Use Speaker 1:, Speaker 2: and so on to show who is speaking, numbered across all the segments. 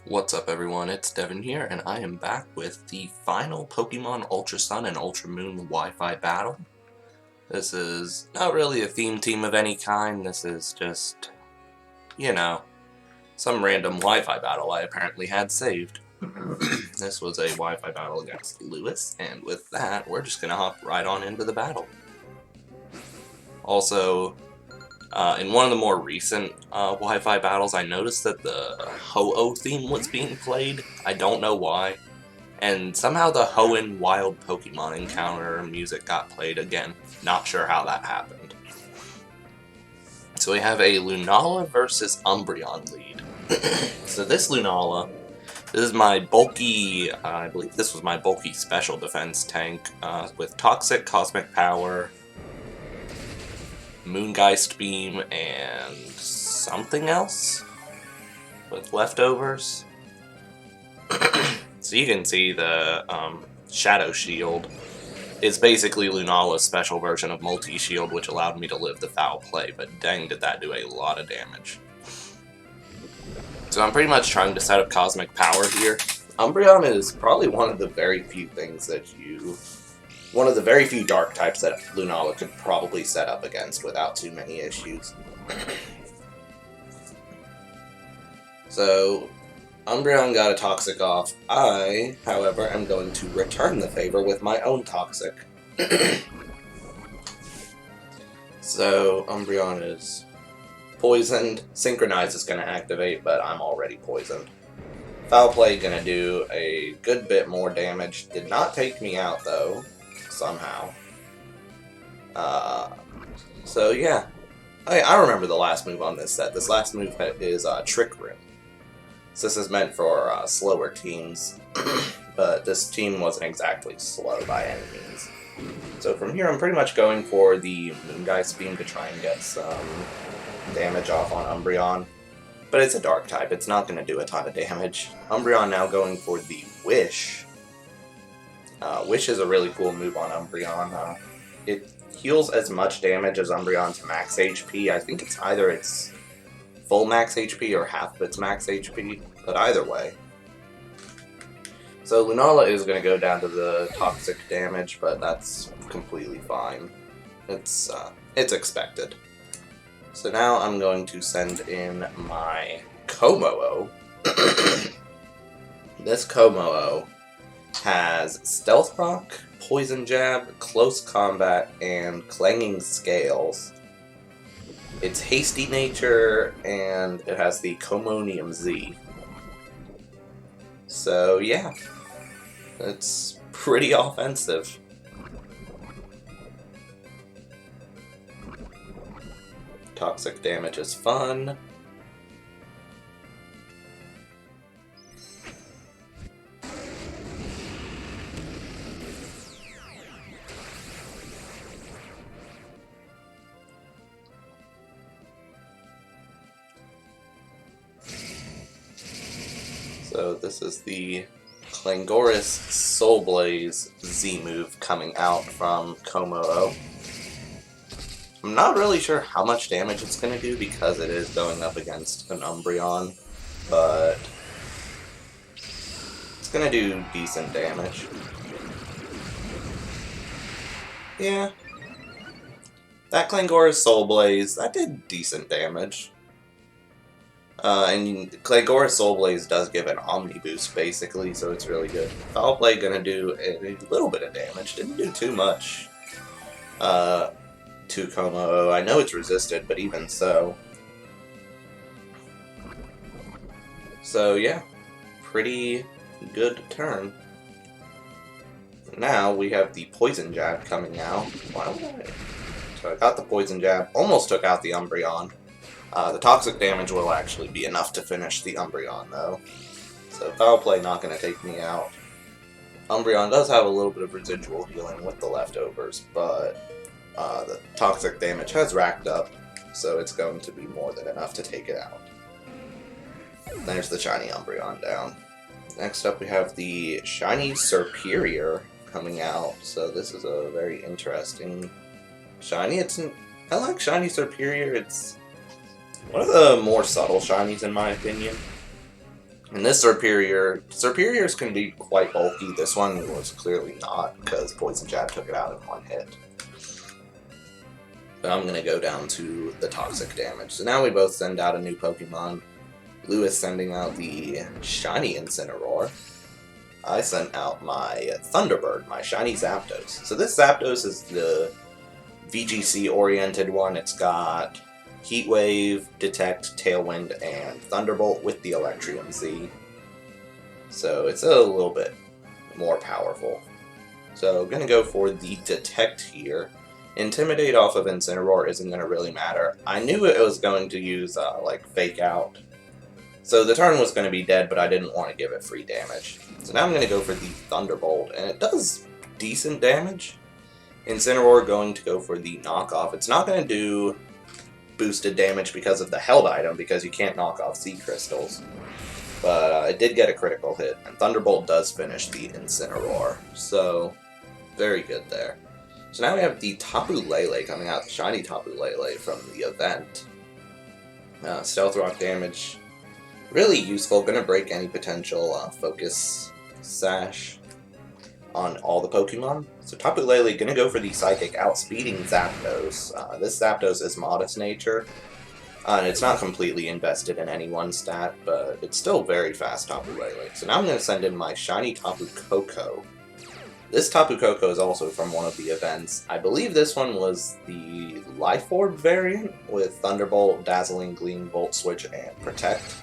Speaker 1: What's up everyone, it's Devin here, and I am back with the final Pokemon Ultra Sun and Ultra Moon Wi-Fi battle. This is not really a theme team of any kind, this is just, some random Wi-Fi battle I apparently had saved. This was a Wi-Fi battle against Lewis, and with that, we're just gonna hop right on into the battle. Also, in one of the more recent Wi-Fi battles, I noticed that the Ho-Oh theme was being played. I don't know why. And somehow the Hoenn Wild Pokemon encounter music got played again. Not sure how that happened. So we have a Lunala versus Umbreon lead. So this Lunala, this is my bulky, I believe this was my bulky special defense tank with Toxic, Cosmic Power, Moongeist Beam, and something else with leftovers. So you can see the Shadow Shield is basically Lunala's special version of Multi-Shield, which allowed me to live the foul play, but dang did that do a lot of damage. So I'm pretty much trying to set up Cosmic Power here. Umbreon is probably one of the very few things that one of the very few dark types that Lunala could probably set up against without too many issues. So, Umbreon got a Toxic off. I, however, am going to return the favor with my own Toxic. So, Umbreon is poisoned. Synchronize is going to activate, but I'm already poisoned. Foul Play going to do a good bit more damage. Did not take me out, though, somehow. So, yeah. I remember the last move on this set. This last move is Trick Room. So this is meant for slower teams, but this team wasn't exactly slow by any means. So from here I'm pretty much going for the Moongeist Beam to try and get some damage off on Umbreon. But it's a dark type, it's not going to do a ton of damage. Umbreon now going for the Wish. Wish is a really cool move on Umbreon. It heals as much damage as Umbreon to max HP. I think it's either its full max HP or half of its max HP, but either way. So Lunala is going to go down to the toxic damage, but that's completely fine. It's expected. So now I'm going to send in my Kommo-o. This Kommo-o has Stealth Rock, Poison Jab, Close Combat, and Clanging Scales. It's Hasty Nature, and it has the Commonium Z. So yeah, it's pretty offensive. Toxic damage is fun. So this is the Clangoris Soul Blaze Z move coming out from Kommo-o. I'm not really sure how much damage it's going to do because it is going up against an Umbreon, but it's going to do decent damage. Yeah. That Clangoris Soul Blaze, that did decent damage. And Clangoris Soul Blaze does give an Omni boost, basically, so it's really good. Foul Play gonna do a little bit of damage. Didn't do too much to Kommo-o. I know it's resisted, but even so. So, yeah. Pretty good turn. Now we have the Poison Jab coming out. Wow. So I got the Poison Jab. Almost took out the Umbreon. The toxic damage will actually be enough to finish the Umbreon, though. So Foul Play not going to take me out. Umbreon does have a little bit of residual healing with the leftovers, but the toxic damage has racked up, so it's going to be more than enough to take it out. There's the shiny Umbreon down. Next up we have the shiny Superior coming out, so this is a very interesting shiny. I like shiny Superior. It's one of the more subtle shinies in my opinion. And this Superiors can be quite bulky. This one was clearly not, because Poison Jab took it out in one hit. But I'm going to go down to the toxic damage. So now we both send out a new Pokemon. Lewis sending out the shiny Incineroar. I sent out my Thunderbird, my shiny Zapdos. So this Zapdos is the VGC-oriented one. It's got Heat Wave, Detect, Tailwind, and Thunderbolt with the Electrium Z. So it's a little bit more powerful. So I'm going to go for the Detect here. Intimidate off of Incineroar isn't going to really matter. I knew it was going to use, like, Fake Out. So the turn was going to be dead, but I didn't want to give it free damage. So now I'm going to go for the Thunderbolt, and it does decent damage. Incineroar going to go for the knockoff. It's not going to do boosted damage because of the held item, because you can't knock off Sea Crystals. But it did get a critical hit, and Thunderbolt does finish the Incineroar. So, very good there. So now we have the Tapu Lele coming out, the shiny Tapu Lele from the event. Stealth Rock damage, really useful, going to break any potential Focus Sash on all the Pokemon. So Tapu Lele going to go for the Psychic, outspeeding Zapdos. This Zapdos is Modest Nature, and it's not completely invested in any one stat, but it's still very fast Tapu Lele. So now I'm going to send in my shiny Tapu Koko. This Tapu Koko is also from one of the events. I believe this one was the Life Orb variant with Thunderbolt, Dazzling Gleam, Volt Switch, and Protect.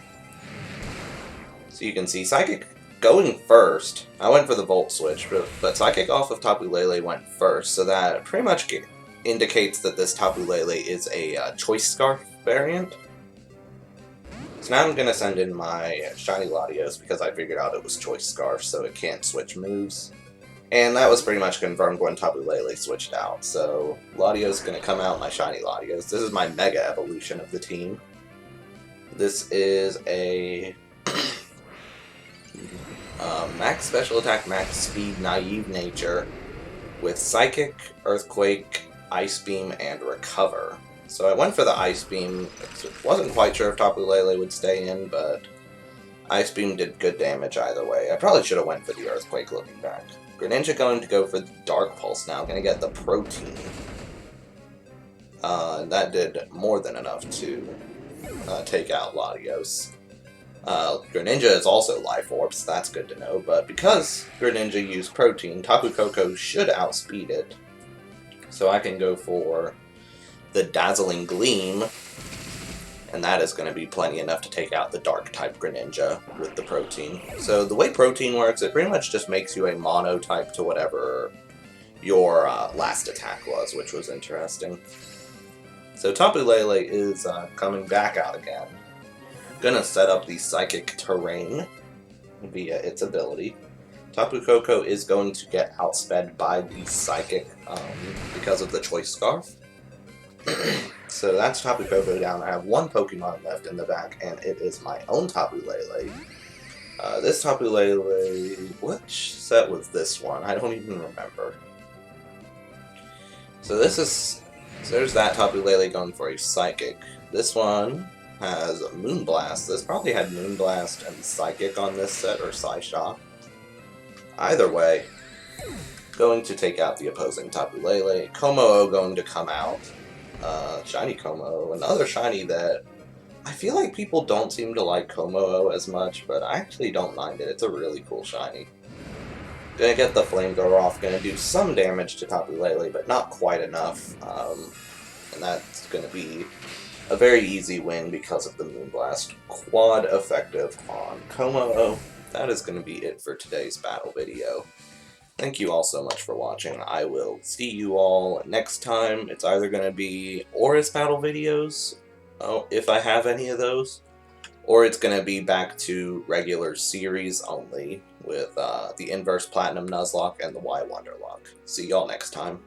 Speaker 1: So you can see Psychic going first. I went for the Volt Switch, but Psychic off of Tapu Lele went first, so that pretty much indicates that this Tapu Lele is a Choice Scarf variant. So now I'm going to send in my shiny Latios because I figured out it was Choice Scarf, so it can't switch moves. And that was pretty much confirmed when Tapu Lele switched out. So Latios is going to come out, my shiny Latios. This is my Mega Evolution of the team. This is a max special attack, max speed, naive nature with Psychic, Earthquake, Ice Beam, and Recover. So I went for the Ice Beam. Wasn't quite sure if Tapu Lele would stay in, but Ice Beam did good damage either way. I probably should have went for the Earthquake looking back. Greninja going to go for the Dark Pulse now, going to get the Protein. That did more than enough to take out Latios. Greninja is also Life Orb, so that's good to know, but because Greninja used Protein, Tapu Koko should outspeed it. So I can go for the Dazzling Gleam, and that is going to be plenty enough to take out the Dark-type Greninja with the Protein. So the way Protein works, it pretty much just makes you a mono-type to whatever your last attack was, which was interesting. So Tapu Lele is coming back out again. Gonna set up the Psychic Terrain via its ability. Tapu Koko is going to get outsped by the Psychic because of the Choice Scarf. So that's Tapu Koko down. I have one Pokemon left in the back, and it is my own Tapu Lele. This Tapu Lele, which set was this one? I don't even remember. So there's that Tapu Lele going for a Psychic. This one has Moonblast. This probably had Moonblast and Psychic on this set, or Psyshock. Either way, going to take out the opposing Tapu Lele. Kommo-o going to come out. Shiny Kommo-o, another shiny that I feel like people don't seem to like Kommo-o as much, but I actually don't mind it. It's a really cool shiny. Gonna get the Flamethrower off, gonna do some damage to Tapu Lele, but not quite enough. And that's gonna be a very easy win because of the Moonblast. Quad effective on Kommo-o. That is gonna be it for today's battle video. Thank you all so much for watching. I will see you all next time. It's either going to be Oris battle videos, if I have any of those, or it's going to be back to regular series only with the Inverse Platinum Nuzlocke and the Y Wonderlocke. See y'all next time.